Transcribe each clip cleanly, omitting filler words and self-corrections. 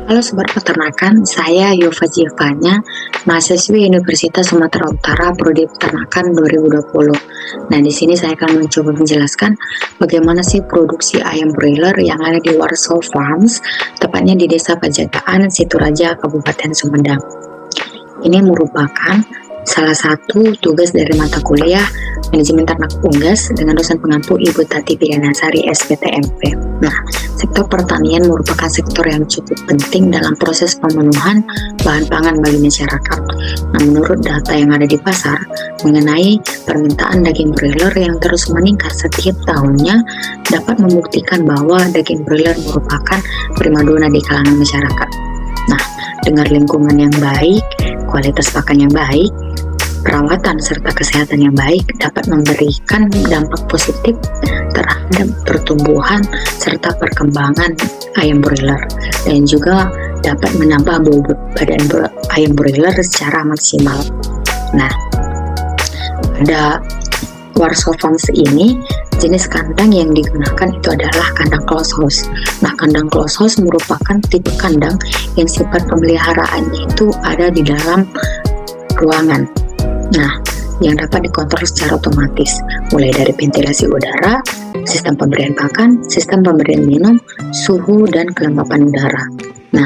Halo Sobat Peternakan, saya Yova Giovanna, mahasiswi Universitas Sumatera Utara, Prodi Peternakan 2020. Nah, di sini saya akan mencoba menjelaskan bagaimana sih produksi ayam broiler yang ada di Warsaw Farms, tepatnya di Desa Pajataan, Situraja, Kabupaten Sumedang. Ini merupakan salah satu tugas dari mata kuliah Manajemen Ternak Unggas dengan dosen pengampu Ibu Tati Pianasari SPTMP. Nah, sektor pertanian merupakan sektor yang cukup penting dalam proses pemenuhan bahan pangan bagi masyarakat. Nah, menurut data yang ada di pasar mengenai permintaan daging broiler yang terus meningkat setiap tahunnya dapat membuktikan bahwa daging broiler merupakan primadona di kalangan masyarakat. Nah, dengan lingkungan yang baik, kualitas pakan yang baik, perawatan serta kesehatan yang baik dapat memberikan dampak positif terhadap pertumbuhan serta perkembangan ayam broiler dan juga dapat menambah bobot badan ayam broiler secara maksimal. Nah, pada Warsaw Farms ini jenis kandang yang digunakan itu adalah kandang close house. Nah, kandang close house merupakan tipe kandang yang sifat pemeliharaannya itu ada di dalam ruangan. Nah, yang dapat dikontrol secara otomatis, mulai dari ventilasi udara, sistem pemberian pakan, sistem pemberian minum, suhu, dan kelembapan udara. Nah,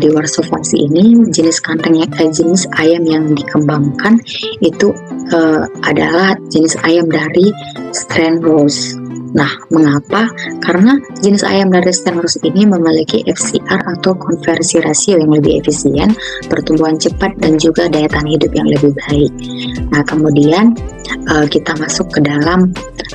di Warsaw Farms ini jenis jenis ayam yang dikembangkan itu adalah jenis ayam dari strain Ross. Nah, mengapa? Karena jenis ayam dari strain Ross ini memiliki FCR atau konversi rasio yang lebih efisien, pertumbuhan cepat, dan juga daya tahan hidup yang lebih baik. Nah, kemudian kita masuk ke dalam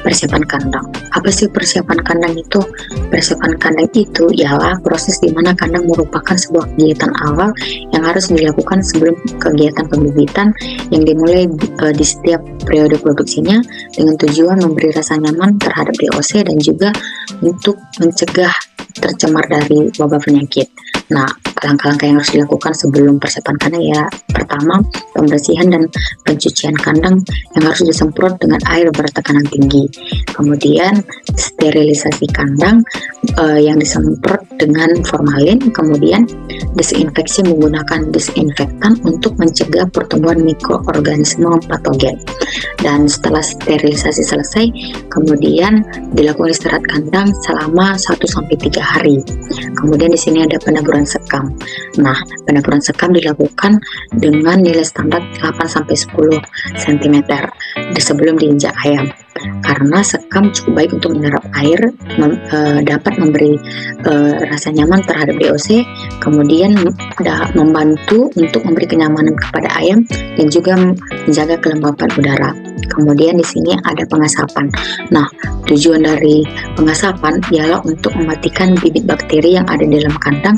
persiapan kandang. Apa sih persiapan kandang itu? Persiapan kandang itu ialah proses di mana kandang merupakan sebuah kegiatan awal yang harus dilakukan sebelum kegiatan pembibitan yang dimulai di setiap periode produksinya dengan tujuan memberi rasa nyaman terhadap DOC dan juga untuk mencegah tercemar dari wabah penyakit. Nah, langkah-langkah yang harus dilakukan sebelum persiapan kandang ya, pertama, pembersihan dan pencucian kandang yang harus disemprot dengan air bertekanan tinggi. Kemudian sterilisasi kandang yang disemprot dengan formalin. Kemudian desinfeksi menggunakan disinfektan untuk mencegah pertumbuhan mikroorganisme patogen. Dan setelah sterilisasi selesai, kemudian dilakukan istirahat kandang selama 1-3 hari. Kemudian di sini ada penaburan sekam. Nah, penaburan sekam dilakukan dengan nilai standar 8-10 cm sebelum diinjak ayam. Karena sekam cukup baik untuk menyerap air, dapat memberi rasa nyaman terhadap DOC, kemudian membantu untuk memberi kenyamanan kepada ayam dan juga menjaga kelembapan udara. Kemudian di sini ada pengasapan. Nah, tujuan dari pengasapan ialah untuk mematikan bibit bakteri yang ada di dalam kandang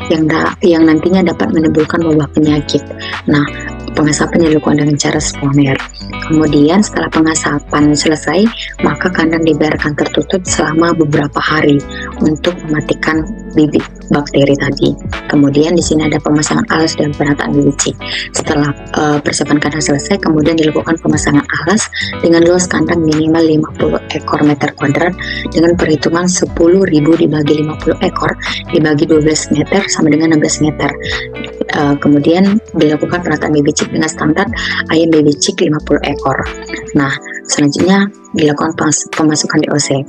yang nantinya dapat menimbulkan wabah penyakit. Nah, pengasapan dilakukan dengan cara spooner. Kemudian setelah pengasapan selesai, maka kandang dibiarkan tertutup selama beberapa hari untuk mematikan bibit bakteri tadi. Kemudian di sini ada pemasangan alas dan penataan bibit. Setelah persiapan kandang selesai, kemudian dilakukan pemasangan alas dengan luas kandang minimal 50 ekor meter kuadrat dengan perhitungan 10.000 dibagi 50 ekor dibagi 12 meter sama dengan 16 meter. Kemudian dilakukan penataan baby chick dengan standar ayam baby chick 50 ekor. Nah, selanjutnya dilakukan pemasukan DOC.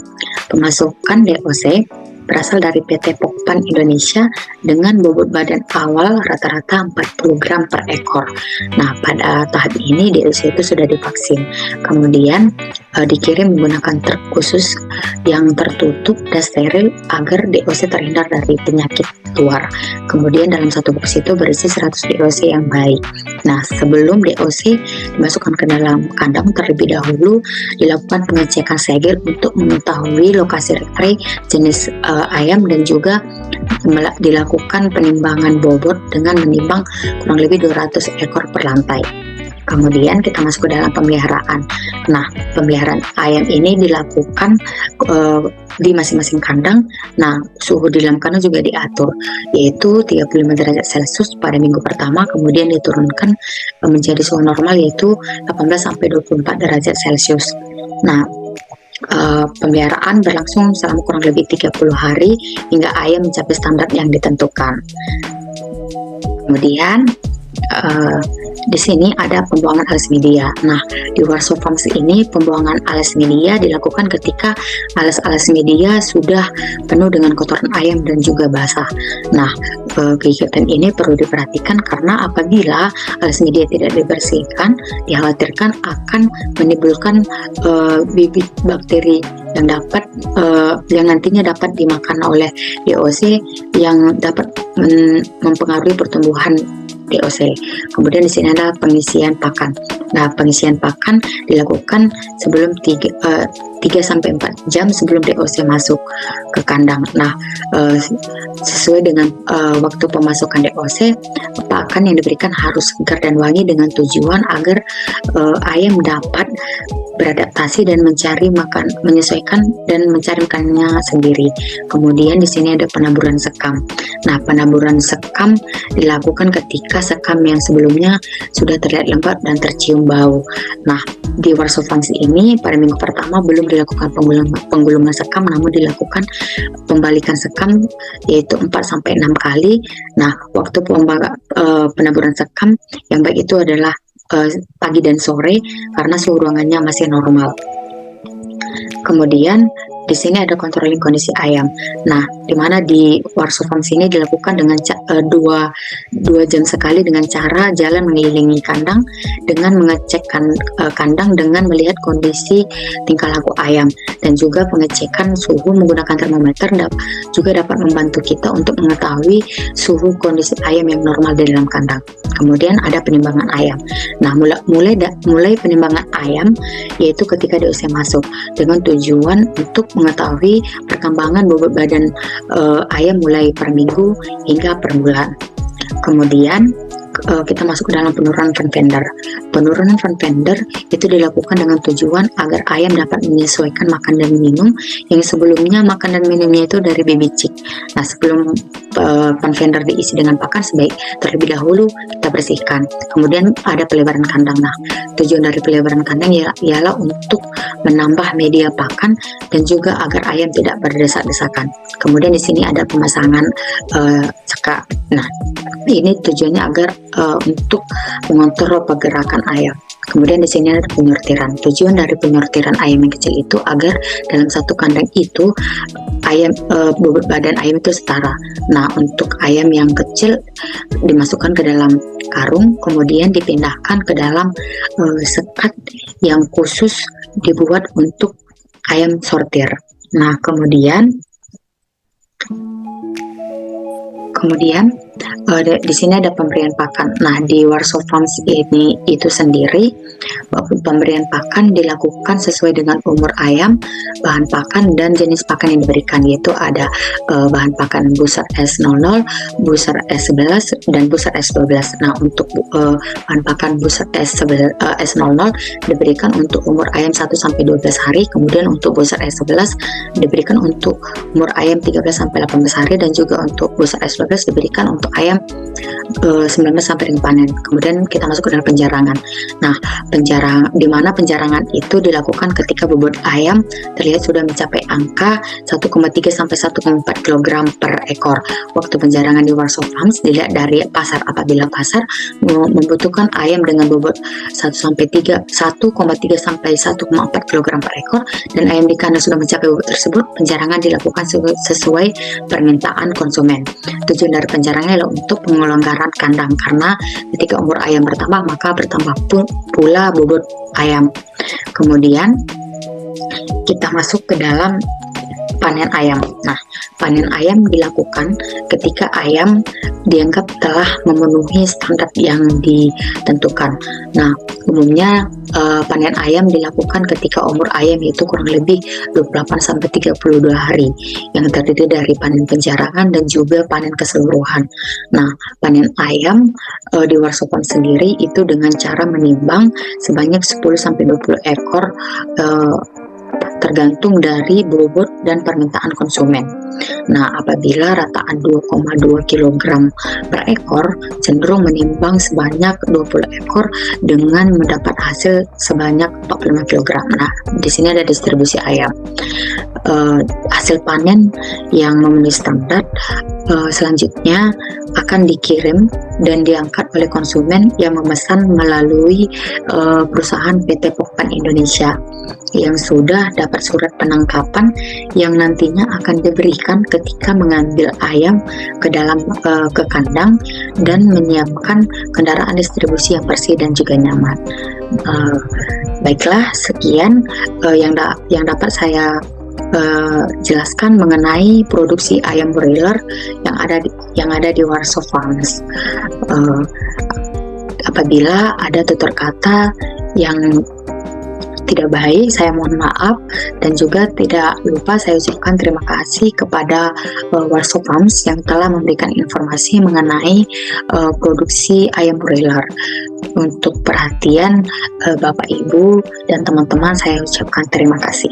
Pemasukan DOC berasal dari PT Pokpan Indonesia dengan bobot badan awal rata-rata 40 gram per ekor. Nah, pada tahap ini DOC itu sudah divaksin. Kemudian dikirim menggunakan truk khusus yang tertutup dan steril agar DOC terhindar dari penyakit luar. Kemudian dalam satu box itu berisi 100 DOC yang baik. Nah, sebelum DOC dimasukkan ke dalam kandang, terlebih dahulu dilakukan pengecekan segel untuk mengetahui lokasi rekre jenis ayam dan juga dilakukan penimbangan bobot dengan menimbang kurang lebih 200 ekor per lantai. Kemudian kita masuk ke dalam pemeliharaan. Nah, pemeliharaan ayam ini dilakukan di masing-masing kandang. Nah, suhu di dalam kandang juga diatur, yaitu 35 derajat Celcius pada minggu pertama, kemudian diturunkan menjadi suhu normal yaitu 18-24 derajat Celcius. Nah, pemeliharaan berlangsung selama kurang lebih 30 hari hingga ayam mencapai standar yang ditentukan. Kemudian di sini ada pembuangan alas media. Nah, di Warsaw Farms ini pembuangan alas media dilakukan ketika alas-alas media sudah penuh dengan kotoran ayam dan juga basah. Nah, kegiatan ini perlu diperhatikan karena apabila alas media tidak dibersihkan, dikhawatirkan akan menimbulkan bibit bakteri yang yang nantinya dapat dimakan oleh DOC yang dapat mempengaruhi pertumbuhan DOC. Kemudian di sini ada pengisian pakan. Nah, pengisian pakan dilakukan sebelum 3-4 jam sebelum DOC masuk ke kandang. Nah, sesuai dengan waktu pemasukan DOC, pakan yang diberikan harus segar dan wangi dengan tujuan agar ayam dapat beradaptasi dan mencari makan, menyesuaikan dan mencari makanannya sendiri. Kemudian di sini ada penaburan sekam. Nah, penaburan sekam dilakukan ketika sekam yang sebelumnya sudah terlihat lembab dan tercium bau. Nah, di Warsaw Farms ini pada minggu pertama belum dilakukan penggulungan sekam, namun dilakukan pembalikan sekam yaitu 4-6 kali. Nah, waktu penaburan sekam yang baik itu adalah pagi dan sore karena suhu ruangannya masih normal. Kemudian di sini ada controlling kondisi ayam. Nah, di mana di Warsaw Farms ini dilakukan dengan 2 jam sekali dengan cara jalan mengelilingi kandang dengan mengecek kandang dengan melihat kondisi tingkah laku ayam, dan juga pengecekan suhu menggunakan termometer juga dapat membantu kita untuk mengetahui suhu kondisi ayam yang normal di dalam kandang. Kemudian ada penimbangan ayam. Nah, mulai penimbangan ayam yaitu ketika DOC masuk dengan tujuan untuk mengetahui perkembangan bobot badan ayam mulai per minggu hingga per bulan. Kemudian kita masuk ke dalam penurunan fun vendor. Penurunan fun vendor itu dilakukan dengan tujuan agar ayam dapat menyesuaikan makan dan minum yang sebelumnya makan dan minumnya itu dari baby chick. Nah, sebelum fun vendor diisi dengan pakan, terlebih dahulu kita bersihkan. Kemudian ada pelebaran kandang. Nah, tujuan dari pelebaran kandang ialah untuk menambah media pakan dan juga agar ayam tidak berdesak-desakan. Kemudian di sini ada pemasangan cekak. Nah, ini tujuannya agar untuk mengontrol pergerakan ayam. Kemudian di sini ada penyortiran. Tujuan dari penyortiran ayam yang kecil itu agar dalam satu kandang itu ayam bobot badan ayam itu setara. Nah, untuk ayam yang kecil dimasukkan ke dalam karung, kemudian dipindahkan ke dalam sekat yang khusus dibuat untuk ayam sortir. Nah, kemudian di sini ada pemberian pakan. Nah, di Warsaw Farms ini itu sendiri pemberian pakan dilakukan sesuai dengan umur ayam, bahan pakan dan jenis pakan yang diberikan, yaitu ada bahan pakan booster S00, booster S11 dan booster S12. Nah, untuk bahan pakan booster S00 diberikan untuk umur ayam 1-12 hari, kemudian untuk booster S11 diberikan untuk umur ayam 13-18 hari, dan juga untuk booster S12 diberikan untuk ayam 19 sampai dengan panen. Kemudian kita masuk ke dalam penjarangan. Nah, di mana penjarangan itu dilakukan ketika bobot ayam terlihat sudah mencapai angka 1,3 sampai 1,4 kg per ekor. Waktu penjarangan di Warsaw Farms dilihat dari pasar. Apabila pasar membutuhkan ayam dengan bobot 1,3 sampai 1,4 kg per ekor dan ayam di kandang sudah mencapai bobot tersebut, penjarangan dilakukan sesuai permintaan konsumen. Tujuan dari penjarangan adalah untuk pengelonggaran kandang, karena ketika umur ayam bertambah maka bertambah pula bobot ayam. Kemudian kita masuk ke dalam panen ayam. Nah, panen ayam dilakukan ketika ayam dianggap telah memenuhi standar yang ditentukan. Nah, umumnya panen ayam dilakukan ketika umur ayam itu kurang lebih 28-32 hari, yang terdiri dari panen penjarangan dan juga panen keseluruhan. Nah, panen ayam di Warsaw Farms sendiri itu dengan cara menimbang sebanyak 10-20 ekor tergantung dari bobot dan permintaan konsumen. Nah, apabila rataan 2,2 kg per ekor, cenderung menimbang sebanyak 20 ekor dengan mendapat hasil sebanyak 45 kg. Nah, di sini ada distribusi ayam. Hasil panen yang memenuhi standar selanjutnya akan dikirim dan diangkat oleh konsumen yang memesan melalui perusahaan PT Pokpan Indonesia yang sudah dapat surat penangkapan yang nantinya akan diberikan ketika mengambil ayam ke kandang dan menyiapkan kendaraan distribusi yang bersih dan juga nyaman. Baiklah, sekian yang dapat saya jelaskan mengenai produksi ayam broiler yang ada di Warsaw Farms. Apabila ada tutur kata yang tidak baik, saya mohon maaf, dan juga tidak lupa saya ucapkan terima kasih kepada Warsaw Farms yang telah memberikan informasi mengenai produksi ayam broiler. Untuk perhatian Bapak Ibu dan teman-teman, saya ucapkan terima kasih.